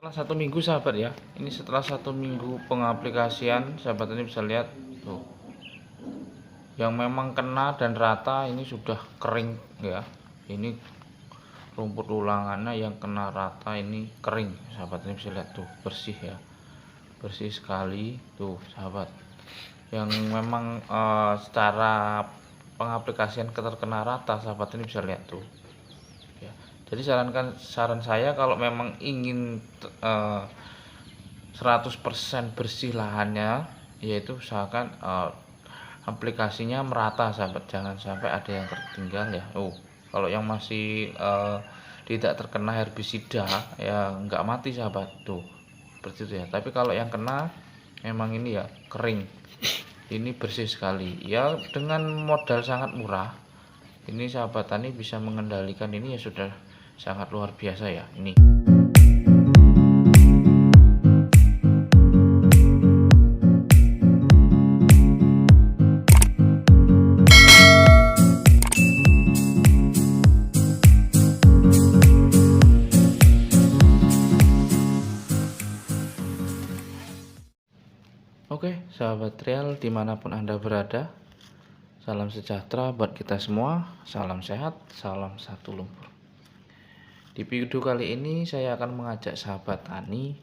Setelah 1 minggu sahabat ya, ini setelah 1 minggu pengaplikasian, sahabat ini bisa lihat tuh, yang memang kena dan rata ini sudah kering ya. Ini rumput ulangannya yang kena rata ini kering, sahabat ini bisa lihat tuh, bersih ya, bersih sekali tuh sahabat. Yang memang secara pengaplikasian terkena rata, sahabat ini bisa lihat tuh ya. Jadi saran saya kalau memang ingin 100% bersih lahannya, yaitu usahakan aplikasinya merata sahabat, jangan sampai ada yang tertinggal ya. Kalau yang masih tidak terkena herbisida ya nggak mati sahabat tuh, seperti itu ya. Tapi kalau yang kena memang ini ya kering, ini bersih sekali ya. Dengan modal sangat murah ini sahabat tani bisa mengendalikan ini ya, sudah sangat luar biasa ya ini. Oke, sahabat Trial dimanapun Anda berada, salam sejahtera buat kita semua, salam sehat, salam satu lumpur. Di video kali ini saya akan mengajak sahabat tani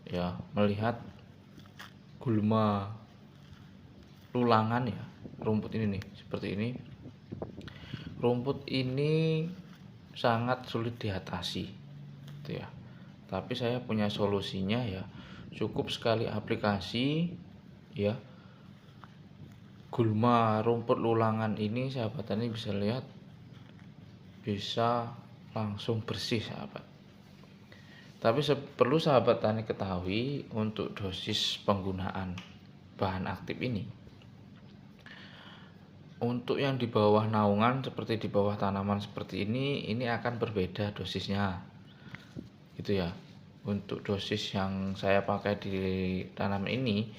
ya melihat gulma lulangan ya, rumput ini nih, seperti ini. Rumput ini sangat sulit diatasi gitu ya. Tapi saya punya solusinya ya. Cukup sekali aplikasi ya, gulma rumput lulangan ini sahabat tani bisa lihat bisa langsung bersih sahabat. Tapi perlu sahabat tani ketahui untuk dosis penggunaan bahan aktif ini. Untuk yang di bawah naungan seperti di bawah tanaman seperti ini akan berbeda dosisnya gitu ya. Untuk dosis yang saya pakai di tanaman ini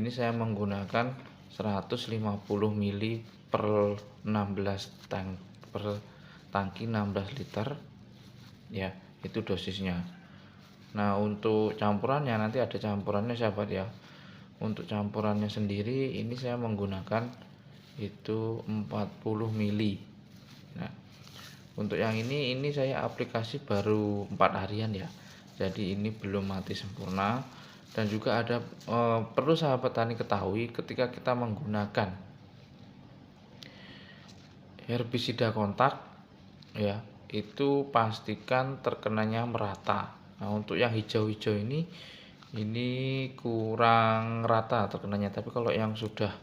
saya menggunakan 150 ml per 16 tangki 16 liter ya, itu dosisnya. Nah untuk campurannya nanti ada campurannya sahabat ya. Untuk campurannya sendiri ini saya menggunakan itu 40 ml. Nah untuk yang ini saya aplikasi baru 4 harian ya, jadi ini belum mati sempurna. Dan juga ada perlu sahabat tani ketahui ketika kita menggunakan herbisida kontak ya, itu pastikan terkenanya merata. Nah untuk yang hijau-hijau ini kurang rata terkenanya, tapi kalau yang sudah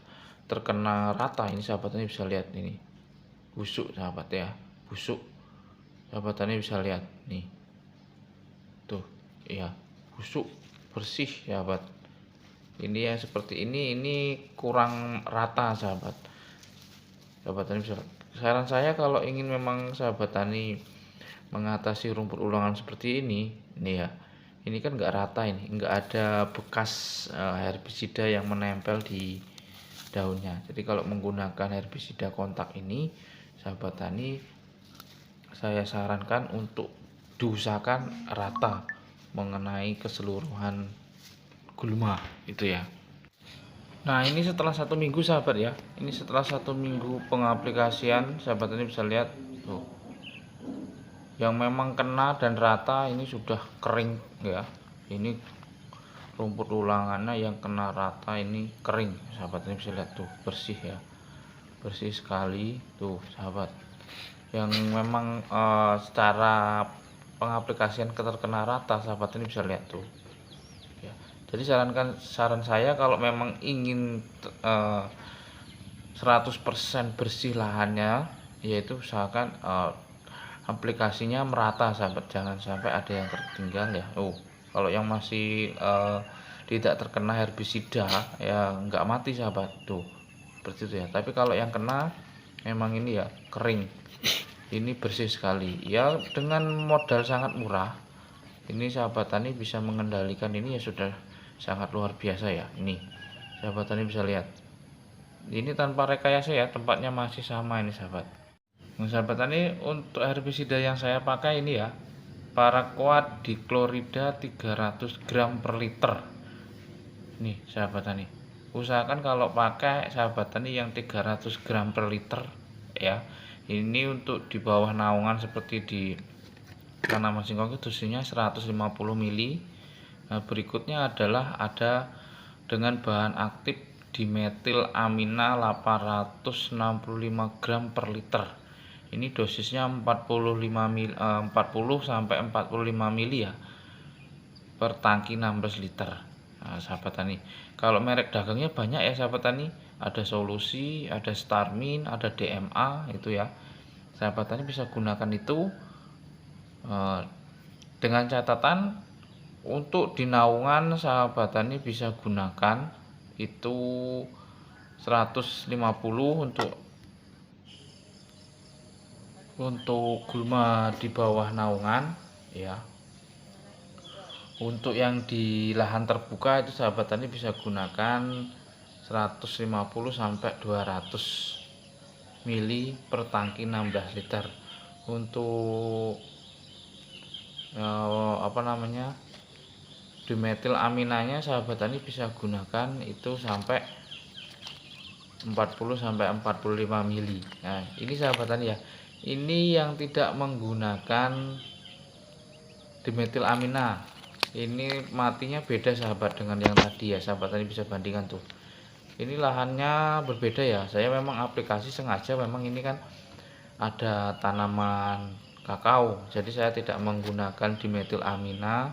terkena rata ini sahabat tani bisa lihat ini busuk sahabat ya, busuk sahabat tani bisa lihat nih tuh ya, busuk bersih sahabat. Ini ya seperti ini kurang rata sahabat tani bisa. Saran saya kalau ingin memang sahabat tani mengatasi rumput ulangan seperti ini ya, ini kan enggak rata, ini enggak ada bekas herbisida yang menempel di daunnya. Jadi kalau menggunakan herbisida kontak ini sahabat tani, saya sarankan untuk diusahakan rata mengenai keseluruhan gulma itu ya. Nah ini setelah 1 minggu sahabat ya, ini setelah 1 minggu pengaplikasian, sahabat ini bisa lihat tuh, yang memang kena dan rata ini sudah kering ya. Ini rumput ulangannya yang kena rata ini kering, sahabat ini bisa lihat tuh, bersih ya, bersih sekali tuh sahabat. Yang memang secara pengaplikasian terkena rata, sahabat ini bisa lihat tuh ya. Jadi saran saya kalau memang ingin 100% bersih lahannya, yaitu usahakan aplikasinya merata sahabat, jangan sampai ada yang tertinggal ya. Kalau yang masih tidak terkena herbisida ya nggak mati sahabat tuh, seperti itu ya. Tapi kalau yang kena memang ini ya kering, ini bersih sekali ya. Dengan modal sangat murah ini sahabat tani bisa mengendalikan ini ya, sudah sangat luar biasa ya. Ini sahabat tani bisa lihat ini tanpa rekayasa ya, tempatnya masih sama ini sahabat. Nah, sahabat tani, untuk herbisida yang saya pakai ini ya, paraquat dichlorida 300 gram per liter. Nih sahabat tani, usahakan kalau pakai sahabat tani yang 300 gram per liter ya. Ini untuk di bawah naungan seperti di tanaman singkong itu dosisnya 150 ml. Nah, berikutnya adalah ada dengan bahan aktif dimetil amina 865 gram per liter. Ini dosisnya 40 sampai 45 ml ya per tangki 16 liter. Nah, sahabat tani, kalau merek dagangnya banyak ya sahabat tani, ada Solusi, ada Starmin, ada DMA itu ya. Sahabat tani bisa gunakan itu dengan catatan untuk di naungan sahabat tani bisa gunakan itu 150 untuk gulma di bawah naungan ya. Untuk yang di lahan terbuka itu sahabat tani bisa gunakan 150 sampai 200 mili per tangki 16 liter. Untuk dimetil aminanya sahabat tani bisa gunakan itu sampai 40 sampai 45 mili. Nah, ini sahabat tani ya. Ini yang tidak menggunakan dimetil amina. Ini matinya beda sahabat dengan yang tadi ya, sahabat tani bisa bandingkan tuh. Ini lahannya berbeda ya. Saya memang aplikasi sengaja, memang ini kan ada tanaman kakao, jadi saya tidak menggunakan dimetil amina.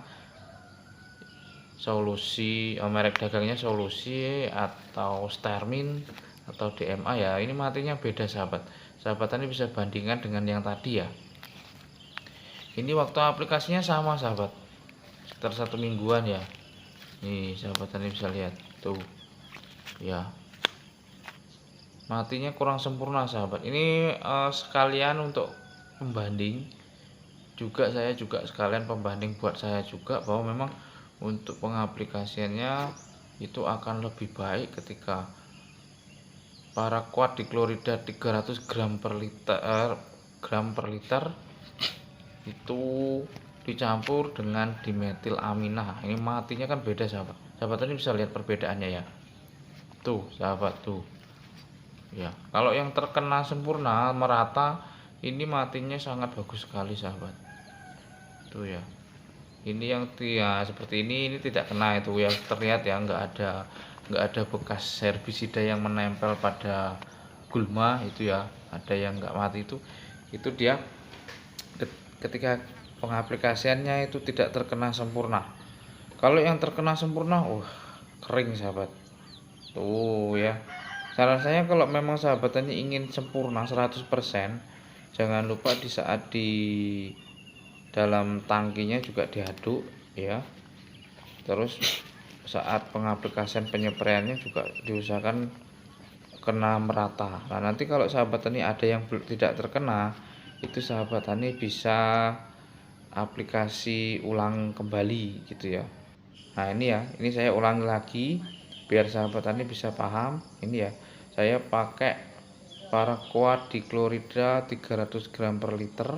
Solusi merek dagangnya Solusi atau Starmin atau DMA ya. Ini matinya beda sahabat. Sahabat tani bisa bandingkan dengan yang tadi ya. Ini waktu aplikasinya sama sahabat, sekitar 1 mingguan ya. Nih sahabat tani bisa lihat tuh ya, matinya kurang sempurna sahabat. Ini sekalian untuk pembanding juga, saya juga sekalian pembanding buat saya juga bahwa memang untuk pengaplikasiannya itu akan lebih baik ketika paraquat dichlorida 300 gram per liter itu dicampur dengan dimetil amina. Ini matinya kan beda sahabat. Sahabat tadi bisa lihat perbedaannya ya. Tuh sahabat tuh. Ya, kalau yang terkena sempurna merata ini matinya sangat bagus sekali sahabat. Tuh ya. Ini yang ya seperti ini tidak kena itu ya, terlihat ya, nggak ada bekas herbisida yang menempel pada gulma itu ya. Ada yang nggak mati itu dia ketika pengaplikasiannya itu tidak terkena sempurna. Kalau yang terkena sempurna kering sahabat. Tuh ya. Saran saya kalau memang sahabat tani ingin sempurna 100%, jangan lupa di saat di dalam tangkinya juga diaduk ya. Terus saat pengaplikasian penyepraiannya juga diusahakan kena merata. Nah, nanti kalau sahabat tani ada yang tidak terkena, itu sahabat tani bisa aplikasi ulang kembali gitu ya. Nah, ini ya, ini saya ulangi lagi biar sahabat tani bisa paham. Ini ya, saya pakai paraquat dichlorida 300 gram per liter.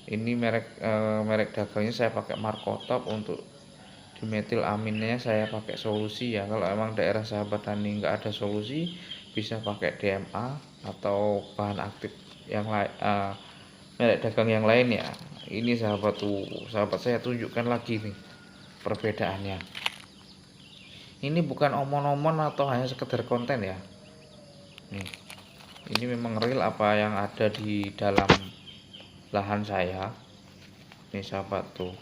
Ini merek dagangnya saya pakai Markotop. Untuk dimetil aminnya saya pakai Solusi ya. Kalau emang daerah sahabat tani nggak ada Solusi, bisa pakai DMA atau bahan aktif yang lain, merek dagang yang lain ya. Ini sahabat saya tunjukkan lagi nih perbedaannya. Ini bukan omon-omon atau hanya sekedar konten ya. Nih, ini memang real apa yang ada di dalam lahan saya. Nih sahabat tuh.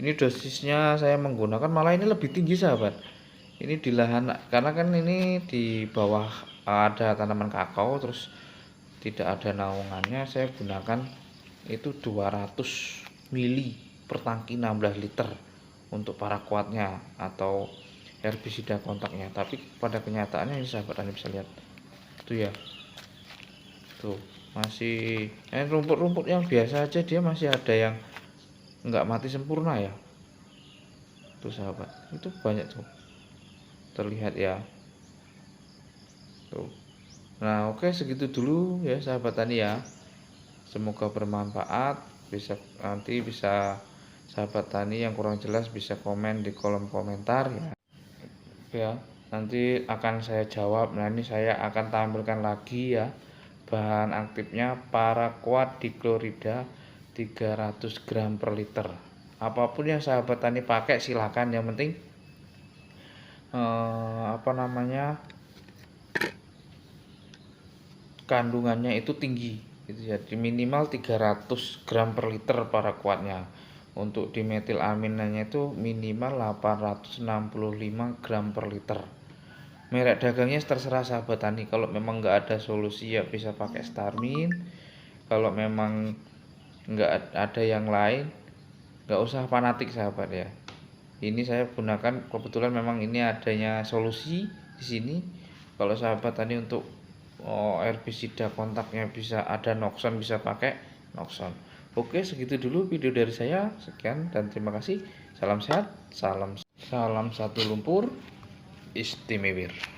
Ini dosisnya saya menggunakan malah ini lebih tinggi sahabat. Ini di lahan, karena kan ini di bawah ada tanaman kakao terus tidak ada naungannya, saya gunakan itu 200 mili per tangki 16 liter untuk paraquatnya atau herbisida kontaknya. Tapi pada kenyataannya ini sahabat tani bisa lihat tuh ya, tuh masih rumput-rumput yang biasa aja dia masih ada yang nggak mati sempurna ya. Tuh sahabat, itu banyak tuh terlihat ya tuh. Nah, oke, segitu dulu ya sahabat tani ya, semoga bermanfaat. nanti bisa sahabat tani yang kurang jelas bisa komen di kolom komentar ya. Nanti akan saya jawab. Nah, ini saya akan tampilkan lagi ya bahan aktifnya paraquat dichlorida 300 gram per liter. Apapun yang sahabat tani pakai silakan, yang penting kandungannya itu tinggi gitu ya, minimal 300 gram per liter paraquatnya. Untuk dimetilaminnya itu minimal 865 gram per liter. Merek dagangnya terserah sahabat tani. Kalau memang nggak ada solusi ya bisa pakai Starmin. Kalau memang nggak ada yang lain, nggak usah fanatik sahabat ya. Ini saya gunakan kebetulan memang ini adanya solusi di sini. Kalau sahabat tani untuk herbisida kontaknya bisa ada Noxon, bisa pakai Noxon. Oke, segitu dulu video dari saya. Sekian dan terima kasih. Salam sehat, salam satu lumpur istimewa.